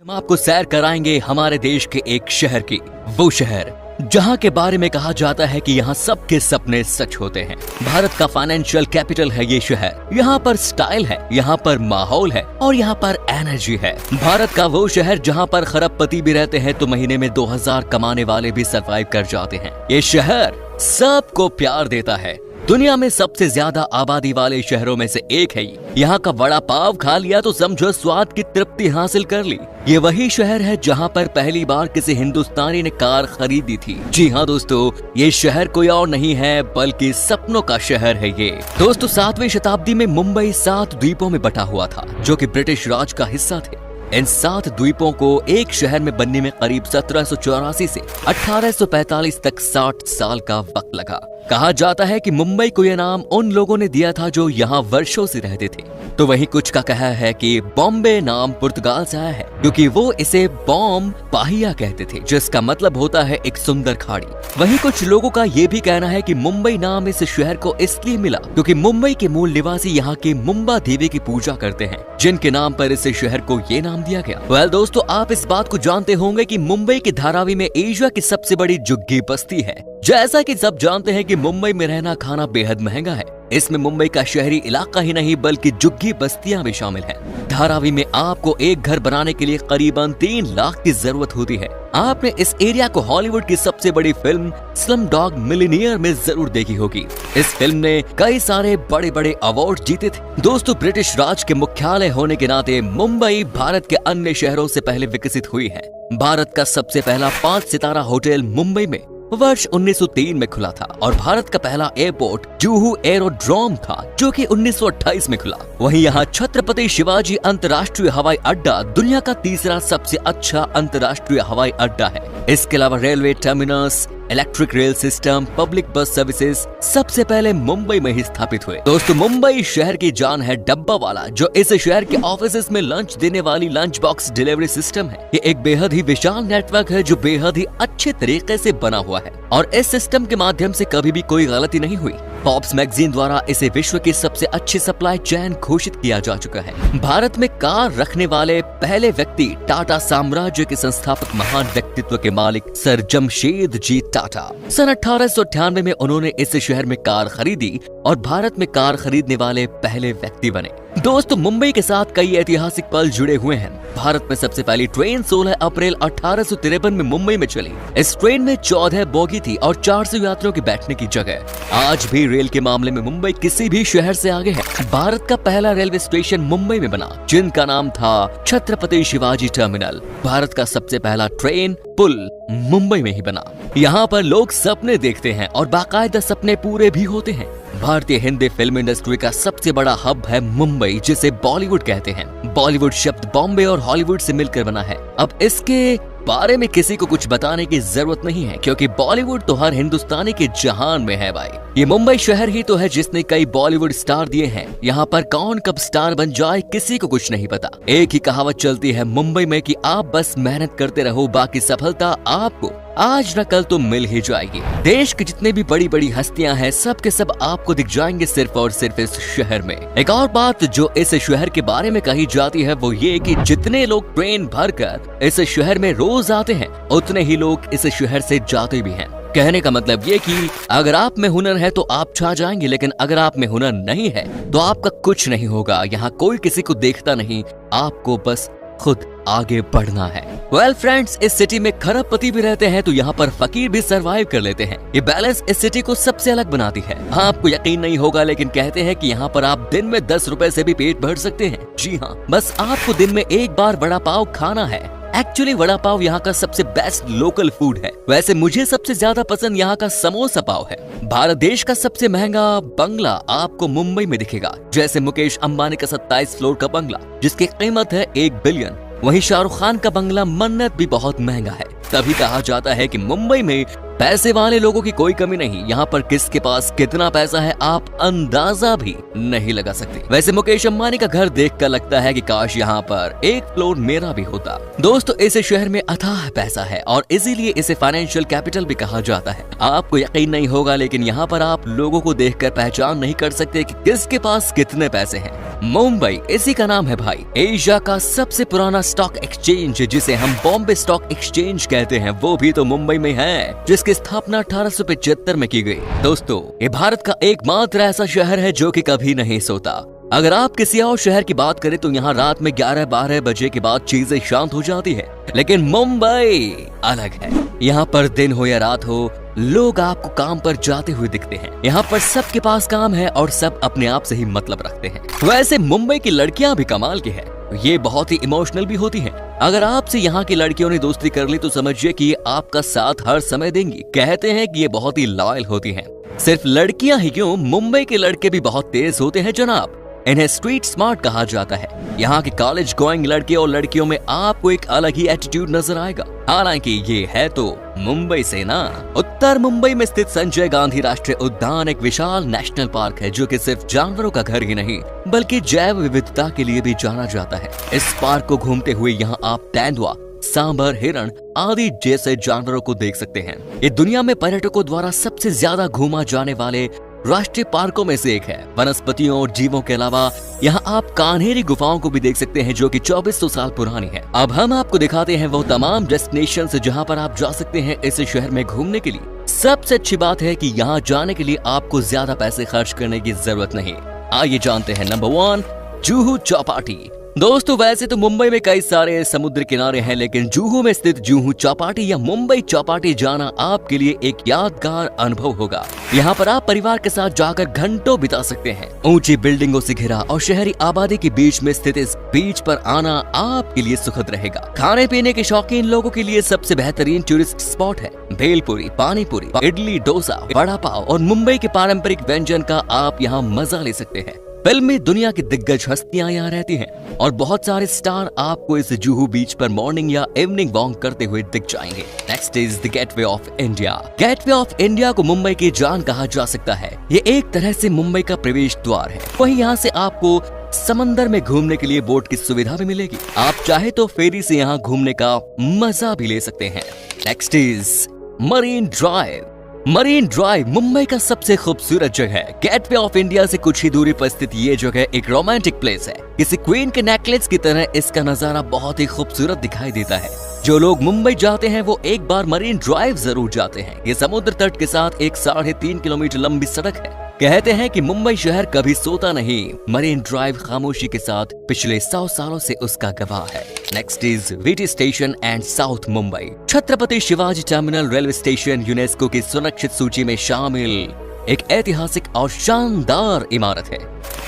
हम आपको सैर कराएंगे हमारे देश के एक शहर की, वो शहर जहां के बारे में कहा जाता है कि यहाँ सबके सपने सच होते हैं। भारत का फाइनेंशियल कैपिटल है ये शहर। यहाँ पर स्टाइल है, यहाँ पर माहौल है और यहाँ पर एनर्जी है। भारत का वो शहर जहाँ पर खरबपति भी रहते हैं तो महीने में 2000 कमाने वाले भी सरवाइव कर जाते हैं। ये शहर सबको प्यार देता है। दुनिया में सबसे ज्यादा आबादी वाले शहरों में से एक है। यहाँ का वड़ा पाव खा लिया तो समझो स्वाद की तृप्ति हासिल कर ली। ये वही शहर है जहाँ पर पहली बार किसी हिंदुस्तानी ने कार खरीदी थी। जी हाँ दोस्तों, ये शहर कोई और नहीं है बल्कि सपनों का शहर है ये। दोस्तों 7वीं शताब्दी में मुंबई 7 द्वीपों में बटा हुआ था जो कि ब्रिटिश राज का हिस्सा थे। इन 7 द्वीपों को एक शहर में बनने में करीब 1784 से 1845 तक 60 साल का वक्त लगा। कहा जाता है कि मुंबई को यह नाम उन लोगों ने दिया था जो यहाँ वर्षों से रहते थे। तो वहीं कुछ का कहा है कि बॉम्बे नाम पुर्तगाल से आया है क्योंकि वो इसे बॉम पाहिया कहते थे, जिसका मतलब होता है एक सुंदर खाड़ी। वहीं कुछ लोगों का ये भी कहना है कि मुंबई नाम इस शहर को इसलिए मिला क्योंकि मुंबई के मूल निवासी यहाँ के मुंबा देवी की पूजा करते हैं, जिनके नाम पर इस शहर को ये नाम दिया गया। वेल दोस्तों, आप इस बात को जानते होंगे कि मुंबई की धारावी में एशिया की सबसे बड़ी झुग्गी बस्ती है। जैसा कि सब जानते हैं कि मुंबई में रहना खाना बेहद महंगा है। इसमें मुंबई का शहरी इलाका ही नहीं बल्कि झुग्गी बस्तियां भी शामिल हैं। धारावी में आपको एक घर बनाने के लिए करीबन 3 लाख की जरूरत होती है। आपने इस एरिया को हॉलीवुड की सबसे बड़ी फिल्म स्लमडॉग मिलियनेयर में जरूर देखी होगी। इस फिल्म ने कई सारे बड़े बड़े अवार्ड जीते थे। दोस्तों ब्रिटिश राज के मुख्यालय होने के नाते मुंबई भारत के अन्य शहरों से पहले विकसित हुई है। भारत का सबसे पहला 5 सितारा होटल मुंबई में वर्ष 1903 में खुला था और भारत का पहला एयरपोर्ट जुहू एरोड्रोम था जो कि 1928 में खुला। वहीं यहाँ छत्रपति शिवाजी अंतर्राष्ट्रीय हवाई अड्डा दुनिया का तीसरा सबसे अच्छा अंतर्राष्ट्रीय हवाई अड्डा है। इसके अलावा railway terminus, electric rail system, public bus services सबसे पहले मुंबई में ही स्थापित हुए। दोस्तों मुंबई शहर की जान है डब्बा वाला, जो इस शहर के ऑफिस में लंच देने वाली लंच बॉक्स डिलीवरी सिस्टम है। ये एक बेहद ही विशाल नेटवर्क है जो बेहद ही अच्छे तरीके से बना हुआ है और इस सिस्टम के माध्यम से कभी भी कोई गलती नहीं हुई। फॉर्ब्स मैगजीन द्वारा इसे विश्व की सबसे अच्छी सप्लाई चेन घोषित किया जा चुका है। भारत में कार रखने वाले पहले व्यक्ति टाटा साम्राज्य के संस्थापक महान व्यक्तित्व के मालिक सर जमशेद जी टाटा। सन 1898 में उन्होंने इस शहर में कार खरीदी और भारत में कार खरीदने वाले पहले व्यक्ति बने। दोस्तों मुंबई के साथ कई ऐतिहासिक पल जुड़े हुए हैं। भारत में सबसे पहली ट्रेन 16 अप्रैल 1853 में मुंबई में चली। इस ट्रेन में 14 बोगी थी और 400 यात्रियों के बैठने की जगह। आज भी रेल के मामले में मुंबई किसी भी शहर से आगे है। भारत का पहला रेलवे स्टेशन मुंबई में बना जिनका नाम था छत्रपति शिवाजी टर्मिनल। भारत का सबसे पहला ट्रेन पुल मुंबई में ही बना। यहाँ पर लोग सपने देखते हैं और बाकायदा सपने पूरे भी होते हैं। भारतीय हिंदी फिल्म इंडस्ट्री का सबसे बड़ा हब है मुंबई, जिसे बॉलीवुड कहते हैं। बॉलीवुड शब्द बॉम्बे और हॉलीवुड से मिलकर बना है। अब इसके बारे में किसी को कुछ बताने की जरूरत नहीं है क्योंकि बॉलीवुड तो हर हिंदुस्तानी के जहान में है भाई। ये मुंबई शहर ही तो है जिसने कई बॉलीवुड स्टार दिए हैं। यहाँ पर कौन कब स्टार बन जाए किसी को कुछ नहीं पता। एक ही कहावत चलती है मुंबई में कि आप बस मेहनत करते रहो, बाकी सफलता आपको आज न कल तो मिल ही जाएगी। देश की जितने भी बड़ी बड़ी हस्तियां हैं सब के सब आपको दिख जाएंगे सिर्फ और सिर्फ इस शहर में। एक और बात जो इस शहर के बारे में कही जाती है वो ये कि जितने लोग ट्रेन भरकर इस शहर में रोज आते हैं उतने ही लोग इस शहर से जाते भी हैं। कहने का मतलब ये कि अगर आप में हुनर है तो आप छा जाएंगे, लेकिन अगर आप में हुनर नहीं है तो आपका कुछ नहीं होगा। यहाँ कोई किसी को देखता नहीं, आपको बस खुद आगे बढ़ना है। वेल फ्रेंड्स, इस सिटी में खरबपति भी रहते हैं तो यहाँ पर फकीर भी सरवाइव कर लेते हैं। ये बैलेंस इस सिटी को सबसे अलग बनाती है। आपको यकीन नहीं होगा लेकिन कहते हैं कि यहाँ पर आप दिन में 10 रुपए से भी पेट भर सकते हैं। जी हाँ, बस आपको दिन में एक बार वड़ा पाव खाना है। एक्चुअली वड़ा पाव यहाँ का सबसे बेस्ट लोकल फूड है। वैसे मुझे सबसे ज्यादा पसंद यहाँ का समोसा पाव है। भारत देश का सबसे महंगा बंगला आपको मुंबई में दिखेगा, जैसे मुकेश अंबानी का 27 फ्लोर का बंगला जिसकी कीमत है 1 बिलियन। वहीं शाहरुख खान का बंगला मन्नत भी बहुत महंगा है। तभी कहा जाता है कि मुंबई में पैसे वाले लोगों की कोई कमी नहीं। यहाँ पर किसके पास कितना पैसा है आप अंदाजा भी नहीं लगा सकते। वैसे मुकेश अंबानी का घर देखकर लगता है कि काश यहाँ पर एक फ्लोर मेरा भी होता। दोस्तों इस शहर में अथाह पैसा है और इसीलिए इसे फाइनेंशियल कैपिटल भी कहा जाता है। आपको यकीन नहीं होगा लेकिन यहाँ पर आप लोगों को देखकर पहचान नहीं कर सकते कि किसके पास कितने पैसे हैं। मुंबई इसी का नाम है भाई। एशिया का सबसे पुराना स्टॉक एक्सचेंज जिसे हम बॉम्बे स्टॉक एक्सचेंज कहते हैं वो भी तो मुंबई में है, जिसकी स्थापना 1875 में की गई। दोस्तों ये भारत का एकमात्र ऐसा शहर है जो कि कभी नहीं सोता। अगर आप किसी और शहर की बात करें तो यहाँ रात में 11-12 बजे के बाद चीजें शांत हो जाती है, लेकिन मुंबई अलग है। यहाँ पर दिन हो या रात हो लोग आपको काम पर जाते हुए दिखते हैं। यहाँ पर सबके पास काम है और सब अपने आप से ही मतलब रखते हैं। वैसे मुंबई की लड़कियां भी कमाल की है, ये बहुत ही इमोशनल भी होती हैं। अगर आपसे यहाँ की लड़कियों ने दोस्ती कर ली तो समझिए कि ये आपका साथ हर समय देंगी। कहते हैं कि ये बहुत ही लॉयल होती हैं। सिर्फ लड़कियां ही क्यों, मुंबई के लड़के भी बहुत तेज होते हैं जनाब। इन्हें स्ट्रीट स्मार्ट कहा जाता है। यहाँ के कॉलेज गोइंग लड़के और लड़कियों में आपको एक अलग ही एटीट्यूड नजर आएगा। हालांकि ये है तो मुंबई से ना। उत्तर मुंबई में स्थित संजय गांधी राष्ट्रीय उद्यान एक विशाल नेशनल पार्क है जो कि सिर्फ जानवरों का घर ही नहीं बल्कि जैव विविधता के लिए भी जाना जाता है। इस पार्क को घूमते हुए यहाँ आप तेंदुआ, सांभर, हिरण आदि जैसे जानवरों को देख सकते हैं। ये दुनिया में पर्यटकों द्वारा सबसे ज्यादा घूमा जाने वाले राष्ट्रीय पार्कों में से एक है। वनस्पतियों और जीवों के अलावा यहाँ आप कान्हेरी गुफाओं को भी देख सकते हैं जो कि 2400 साल पुरानी है। अब हम आपको दिखाते हैं वो तमाम डेस्टिनेशन जहाँ पर आप जा सकते हैं इस शहर में घूमने के लिए। सबसे अच्छी बात है कि यहाँ जाने के लिए आपको ज्यादा पैसे खर्च करने की जरूरत नहीं। आइए जानते हैं। नंबर 1, जुहू चौपाटी। दोस्तों वैसे तो मुंबई में कई सारे समुद्र किनारे हैं, लेकिन जुहू में स्थित जुहू चौपाटी या मुंबई चौपाटी जाना आपके लिए एक यादगार अनुभव होगा। यहाँ पर आप परिवार के साथ जाकर घंटों बिता सकते हैं। ऊंची बिल्डिंगों से घिरा और शहरी आबादी के बीच में स्थित इस बीच पर आना आपके लिए सुखद रहेगा। खाने पीने के शौकीन लोगों के लिए सबसे बेहतरीन टूरिस्ट स्पॉट है। भेलपुरी, पानी पूरी, इडली, डोसा, वड़ा पाव और मुंबई के पारंपरिक व्यंजन का आप यहाँ मजा ले सकते हैं। फिल्मी दुनिया की दिग्गज हस्तियां यहाँ रहती हैं और बहुत सारे स्टार आपको इस जुहू बीच पर मॉर्निंग या इवनिंग वॉक करते हुए दिख जाएंगे। Next is the gateway of India. Gateway of India को मुंबई की जान कहा जा सकता है। ये एक तरह से मुंबई का प्रवेश द्वार है। वहीं यहाँ से आपको समंदर में घूमने के लिए बोट की सुविधा भी मिलेगी। आप चाहे तो फेरी से यहाँ घूमने का मजा भी ले सकते हैं। Next is marine drive. Marine drive Mumbai का सबसे खूबसूरत जगह है। गेटवे ऑफ इंडिया से कुछ ही दूरी पर स्थित ये जगह एक रोमांटिक प्लेस है। किसी क्वीन के नेकलेस की तरह इसका नजारा बहुत ही खूबसूरत दिखाई देता है। जो लोग मुंबई जाते हैं वो एक बार मरीन ड्राइव जरूर जाते हैं। ये समुद्र तट के साथ एक 3.5 किलोमीटर लंबी सड़क है। कहते हैं कि मुंबई शहर कभी सोता नहीं। मरीन ड्राइव खामोशी के साथ पिछले 100 सालों से उसका गवाह है। Next is VT station and south Mumbai. Chhatrapati Shivaji terminal railway station UNESCO की सुरक्षित सूची में शामिल एक ऐतिहासिक और शानदार इमारत है।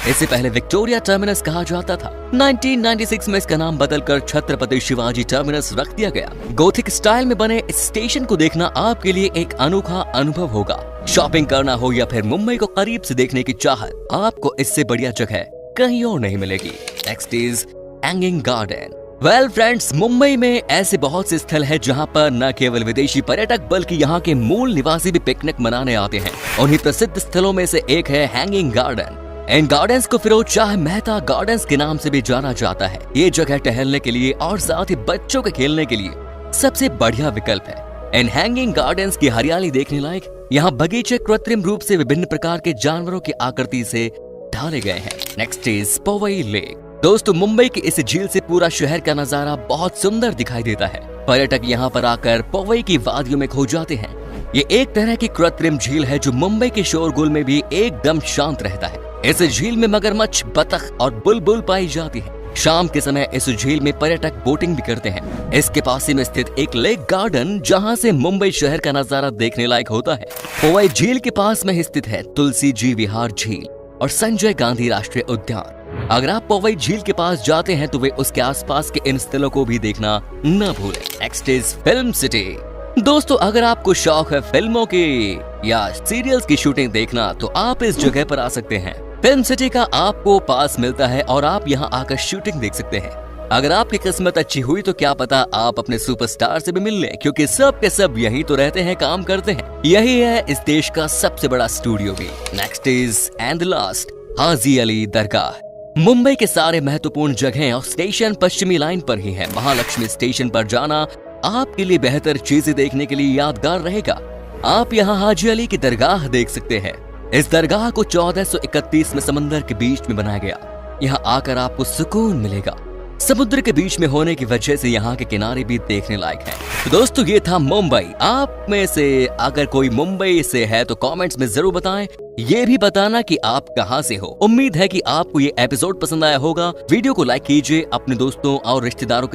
इसे पहले विक्टोरिया टर्मिनस कहा जाता था। 1996 में इसका नाम बदलकर छत्रपति शिवाजी टर्मिनस रख दिया गया। गोथिक स्टाइल में बने इस स्टेशन को देखना आपके लिए एक अनोखा अनुभव होगा। शॉपिंग करना हो या फिर मुंबई को करीब से देखने की चाहत, आपको इससे बढ़िया जगह कहीं और नहीं मिलेगी। Next is hanging garden. Well friends, Mumbai में ऐसे बहुत से स्थल हैं जहां पर न केवल विदेशी पर्यटक बल्कि यहां के मूल निवासी भी पिकनिक मनाने आते हैं। उन्हीं प्रसिद्ध स्थलों में से एक है हैंगिंग गार्डन। इन गार्डन्स को फिरोज शाह मेहता गार्डन्स के नाम से भी जाना जाता है। ये जगह टहलने के लिए और साथ ही बच्चों के खेलने के लिए सबसे बढ़िया विकल्प है। इन हैंगिंग गार्डन्स की हरियाली देखने लायक। यहाँ बगीचे कृत्रिम रूप से विभिन्न प्रकार के जानवरों की आकृति से ढाले गए हैं। Next is Powai lake. दोस्तों मुंबई की इस झील से पूरा शहर का नजारा बहुत सुंदर दिखाई देता है। पर्यटक यहाँ पर आकर पवई की वादियों में खो जाते हैं। ये एक तरह की कृत्रिम झील है जो मुंबई के शोरगुल में भी एकदम शांत रहता है। इस झील में मगरमच्छ, बतख और बुलबुल पाई जाती है। शाम के समय इस झील में पर्यटक बोटिंग भी करते हैं। इसके पास ही में स्थित एक लेक गार्डन जहां से मुंबई शहर का नजारा देखने लायक होता है। पवई झील के पास में स्थित है तुलसी जी विहार झील और संजय गांधी राष्ट्रीय उद्यान। अगर आप पवई झील के पास जाते हैं तो वे उसके आसपास के इन स्थलों को भी देखना न भूलें। Next is film city. दोस्तों अगर आपको शौक है फिल्मों की या सीरियल्स की शूटिंग देखना तो आप इस जगह पर आ सकते हैं। फिल्म सिटी का आपको पास मिलता है और आप यहाँ आकर शूटिंग देख सकते हैं। अगर आपकी किस्मत अच्छी हुई तो क्या पता आप अपने सुपरस्टार से भी मिल लें, क्योंकि सब के सब यही तो रहते हैं, काम करते हैं। यही है इस देश का सबसे बड़ा स्टूडियो भी। Next is and last, Haji Ali दरगाह। मुंबई के सारे महत्वपूर्ण जगहें और स्टेशन पश्चिमी लाइन पर ही है। महालक्ष्मी स्टेशन पर जाना आपके लिए बेहतर चीजें देखने के लिए यादगार रहेगा। आप यहाँ हाजी अली की दरगाह देख सकते हैं। इस दरगाह को 1431 में समंदर के बीच में बनाया गया। यहाँ आकर आपको सुकून मिलेगा। समुद्र के बीच में होने की वजह से यहाँ के किनारे भी देखने लायक हैं। तो दोस्तों ये था मुंबई। आप में से अगर कोई मुंबई से है तो कमेंट्स में जरूर बताएं। ये भी बताना कि आप कहां से हो। उम्मीद है कि आपको ये एपिसोड पसंद आया होगा। वीडियो को लाइक कीजिए, अपने दोस्तों और रिश्तेदारों के